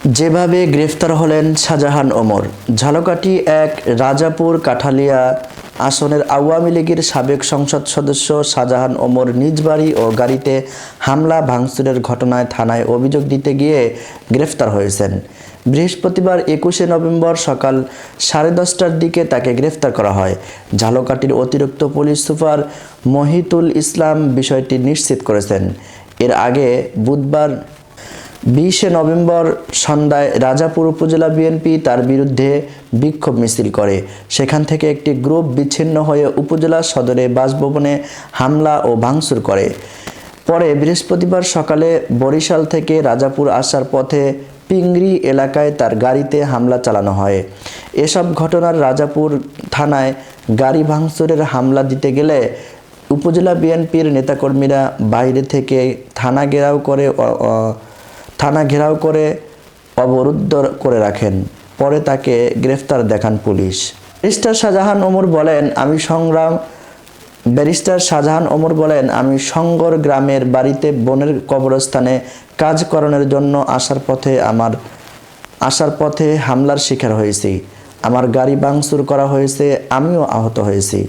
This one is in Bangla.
যেভাবে গ্রেফতার হলেন শাহজাহান ওমর। ঝালকাঠি এক রাজাপুর কাঠালিয়া আসনের আওয়ামী লীগের সাবেক সংসদ সদস্য শাহজাহান ওমর নিজ বাড়ি ও গাড়িতে হামলা ভাঙচুরের ঘটনায় থানায় অভিযোগ দিতে গিয়ে গ্রেফতার হয়েছেন। বৃহস্পতিবার 21শে নভেম্বর সকাল 10:30টার দিকে তাকে গ্রেফতার করা হয়। ঝালকাঠির অতিরিক্ত পুলিশ সুপার মহিতুল ইসলাম বিষয়টি নিশ্চিত করেছেন। এর আগে বুধবার 20শে নভেম্বর সন্ধ্যায় রাজাপুর উপজেলা বিএনপি তার বিরুদ্ধে বিক্ষোভ মিছিল করে। সেখান থেকে একটি গ্রুপ বিচ্ছিন্ন হয়ে উপজেলা সদরে বাসভবনে হামলা ও ভাঙচুর করে। পরে বৃহস্পতিবার সকালে বরিশাল থেকে রাজাপুর আসার পথে পিংগরি এলাকায় তার গাড়িতে হামলা চালানো হয়। এসব ঘটনার রাজাপুর থানায় গাড়ি ভাঙচুরের হামলা দিতে গেলে উপজেলা বিএনপির নেতাকর্মীরা বাইরে থেকে থানা ঘেরাও করে অবরুদ্ধ করে রাখেন। পরে তাকে গ্রেফতার দেখান পুলিশ। ব্যারিস্টার শাহজাহান ওমর বলেন, আমি সংগর গ্রামের বাড়িতে বোনের কবরস্থানে কাজ করানোর জন্য আসার পথে হামলার শিকার হয়েছি। আমার গাড়ি ভাঙচুর করা হয়েছে, আমিও আহত হয়েছি।